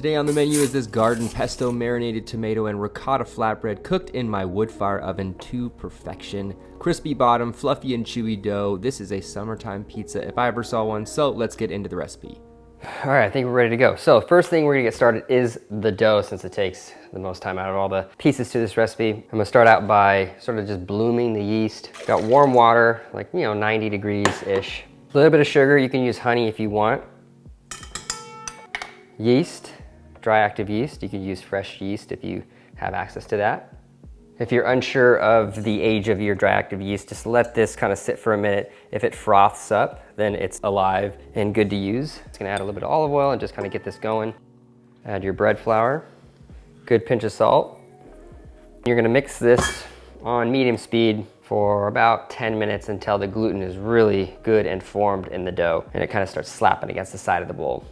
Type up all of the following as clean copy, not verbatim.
Today on the menu is this garden pesto marinated tomato and ricotta flatbread cooked in my wood fire oven to perfection. Crispy bottom, fluffy and chewy dough. This is a summertime pizza if I ever saw one, so let's get into the recipe. All right, I think we're ready to go. So first thing we're gonna get started is the dough, since it takes the most time out of all the pieces to this recipe. I'm gonna start out by sort of just blooming the yeast. Got warm water, like 90 degrees-ish. A little bit of sugar, you can use honey if you want. Yeast, dry active yeast. You could use fresh yeast if you have access to that. If you're unsure of the age of your dry active yeast, just let this kind of sit for a minute. If it froths up, then it's alive and good to use. It's gonna add a little bit of olive oil and just kind of get this going. Add your bread flour, good pinch of salt. You're gonna mix this on medium speed for about 10 minutes until the gluten is really good and formed in the dough and it kind of starts slapping against the side of the bowl.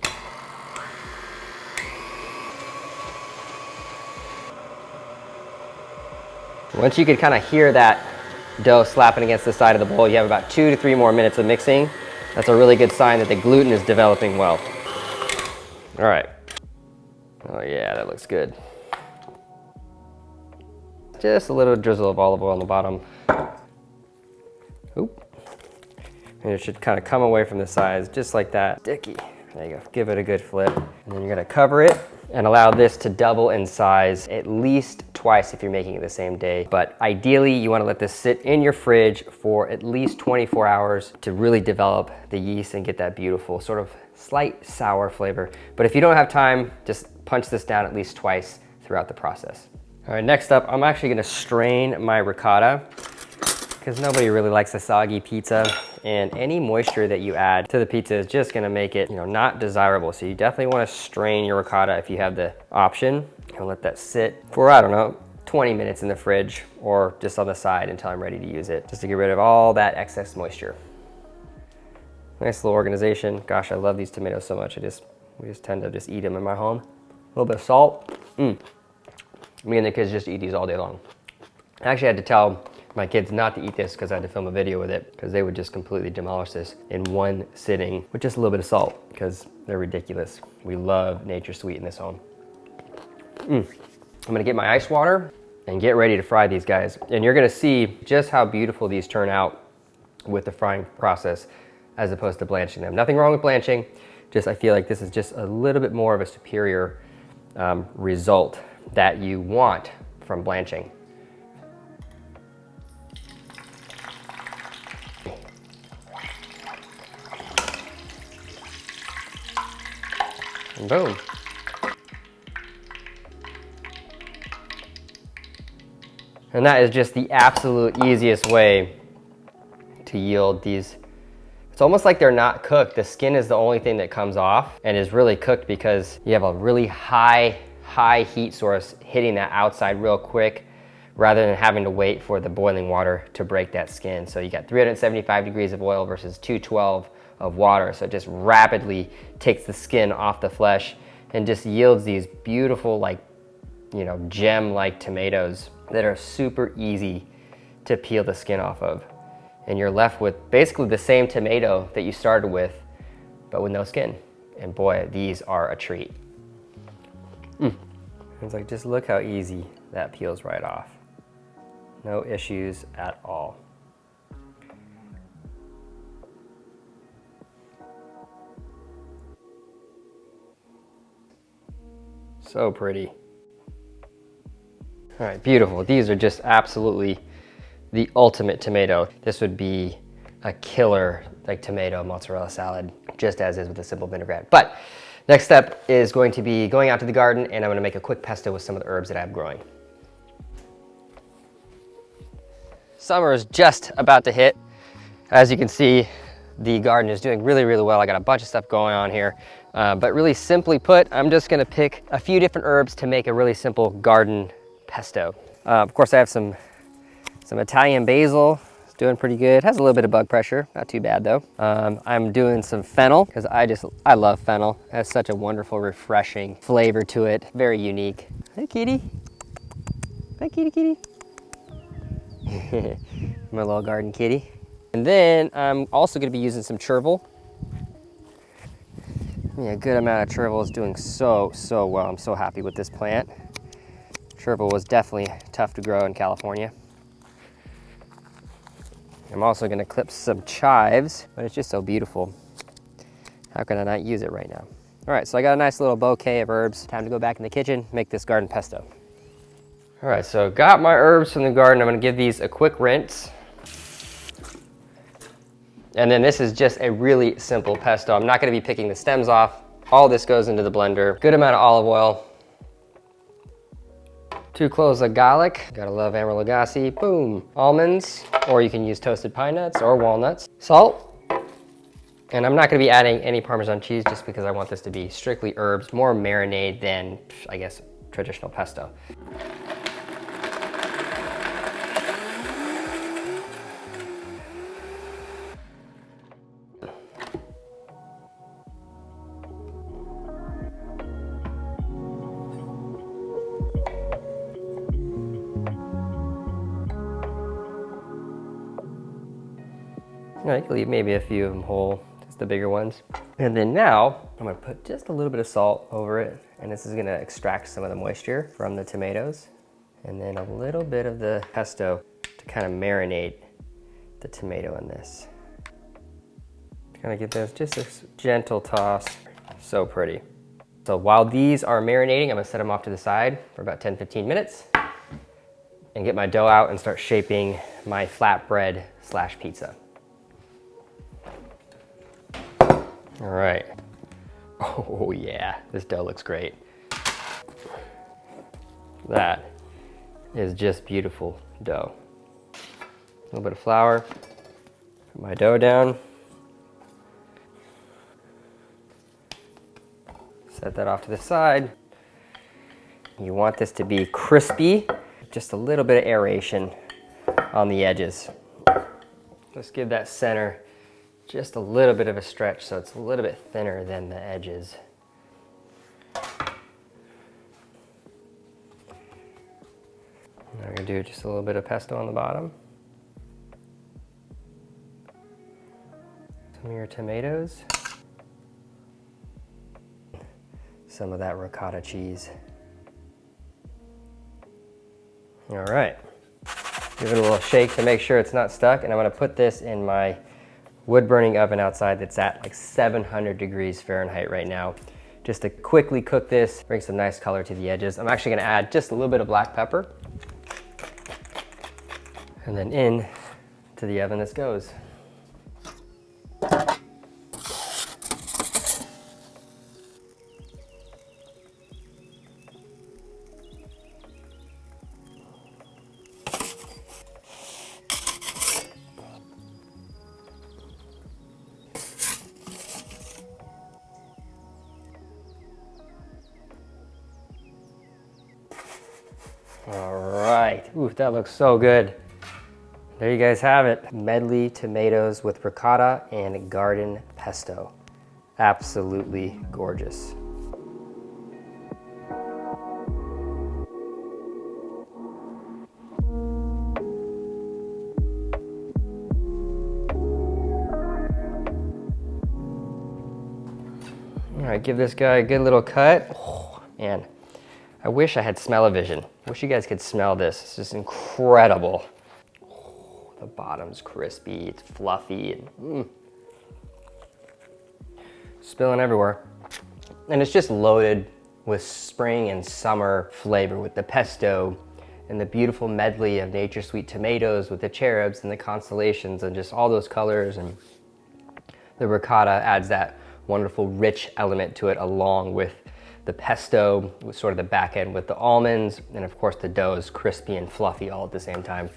Once you can kind of hear that dough slapping against the side of the bowl, you have about 2 to 3 more minutes of mixing. That's a really good sign that the gluten is developing well. All right. Oh yeah, that looks good. Just a little drizzle of olive oil on the bottom. Oop. And it should kind of come away from the sides just like that. Sticky. There you go. Give it a good flip. And then you're gonna cover it and allow this to double in size at least twice if you're making it the same day. But ideally, you wanna let this sit in your fridge for at least 24 hours to really develop the yeast and get that beautiful sort of slight sour flavor. But if you don't have time, just punch this down at least twice throughout the process. All right, next up, I'm actually gonna strain my ricotta because nobody really likes a soggy pizza, and any moisture that you add to the pizza is just gonna make it, not desirable. So you definitely wanna strain your ricotta if you have the option, and let that sit for, I don't know, 20 minutes in the fridge or just on the side until I'm ready to use it, just to get rid of all that excess moisture. Nice little organization. Gosh, I love these tomatoes so much. We just tend to just eat them in my home. A little bit of salt. Me and the kids just eat these all day long. I actually had to tell my kids not to eat this because I had to film a video with it, because they would just completely demolish this in one sitting with just a little bit of salt, because they're ridiculous. We love nature sweet in this home. I'm gonna get my ice water and get ready to fry these guys. And you're gonna see just how beautiful these turn out with the frying process as opposed to blanching them. Nothing wrong with blanching, just I feel like this is just a little bit more of a superior result that you want from blanching. And boom. And that is just the absolute easiest way to yield these. It's almost like they're not cooked. The skin is the only thing that comes off and is really cooked because you have a really high heat source hitting that outside real quick, rather than having to wait for the boiling water to break that skin. So you got 375 degrees of oil versus 212 of water. So it just rapidly takes the skin off the flesh and just yields these beautiful, gem-like tomatoes that are super easy to peel the skin off of. And you're left with basically the same tomato that you started with, but with no skin. And boy, these are a treat. It's like, just look how easy that peels right off. No issues at all. So pretty. All right, beautiful. These are just absolutely the ultimate tomato. This would be a killer tomato mozzarella salad, just as is with a simple vinaigrette. But next step is going to be going out to the garden, and I'm gonna make a quick pesto with some of the herbs that I have growing. Summer is just about to hit. As you can see, the garden is doing really, really well. I got a bunch of stuff going on here. But really simply put, I'm just gonna pick a few different herbs to make a really simple garden pesto. Of course, I have some Italian basil. It's doing pretty good. Has a little bit of bug pressure, not too bad though. I'm doing some fennel because I love fennel. It has such a wonderful, refreshing flavor to it. Very unique. Hey, kitty. Hi, kitty, kitty. My little garden kitty. And then I'm also gonna be using some chervil. Yeah, a good amount of chervil is doing so well. I'm so happy with this plant. Chervil was definitely tough to grow in California. I'm also gonna clip some chives, but it's just so beautiful. How can I not use it right now? All right, so I got a nice little bouquet of herbs. Time to go back in the kitchen, make this garden pesto. All right, so got my herbs from the garden. I'm gonna give these a quick rinse. And then this is just a really simple pesto. I'm not gonna be picking the stems off. All this goes into the blender. Good amount of olive oil. 2 cloves of garlic. Gotta love Amber Lagasse. Boom. Almonds, or you can use toasted pine nuts or walnuts. Salt. And I'm not gonna be adding any Parmesan cheese just because I want this to be strictly herbs, more marinade than, I guess, traditional pesto. You can leave maybe a few of them whole, just the bigger ones. And then now, I'm gonna put just a little bit of salt over it, and this is gonna extract some of the moisture from the tomatoes. And then a little bit of the pesto to kind of marinate the tomato in this. Kind of get this just a gentle toss. So pretty. So while these are marinating, I'm gonna set them off to the side for about 10-15 minutes and get my dough out and start shaping my flatbread / pizza. All right. Oh yeah, this dough looks great. That is just beautiful dough. A little bit of flour, put my dough down. Set that off to the side. You want this to be crispy, just a little bit of aeration on the edges. Let's give that center just a little bit of a stretch so it's a little bit thinner than the edges. Now we're gonna do just a little bit of pesto on the bottom. Some of your tomatoes. Some of that ricotta cheese. All right. Give it a little shake to make sure it's not stuck, and I'm gonna put this in my wood burning oven outside that's at like 700 degrees Fahrenheit right now. Just to quickly cook this, bring some nice color to the edges. I'm actually gonna add just a little bit of black pepper. And then in to the oven this goes. All right, ooh, that looks so good. There you guys have it. Medley tomatoes with ricotta and garden pesto. Absolutely gorgeous. All right, give this guy a good little cut. Oh, man, I wish I had smell-o-vision. Wish you guys could smell this. It's just incredible. Oh, the bottom's crispy, it's fluffy, and spilling everywhere. And it's just loaded with spring and summer flavor with the pesto and the beautiful medley of nature sweet tomatoes with the cherubs and the constellations and just all those colors, and the ricotta adds that wonderful rich element to it along with the pesto with sort of the back end with the almonds, and of course the dough is crispy and fluffy all at the same time.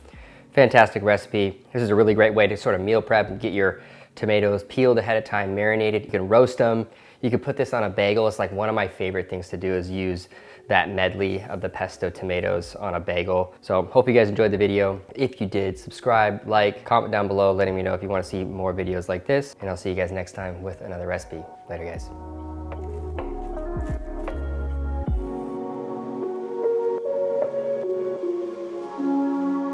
Fantastic recipe. This is a really great way to sort of meal prep and get your tomatoes peeled ahead of time, marinated. You can roast them. You can put this on a bagel. It's like one of my favorite things to do is use that medley of the pesto tomatoes on a bagel. So hope you guys enjoyed the video. If you did, subscribe, like, comment down below letting me know if you want to see more videos like this, and I'll see you guys next time with another recipe. Later guys.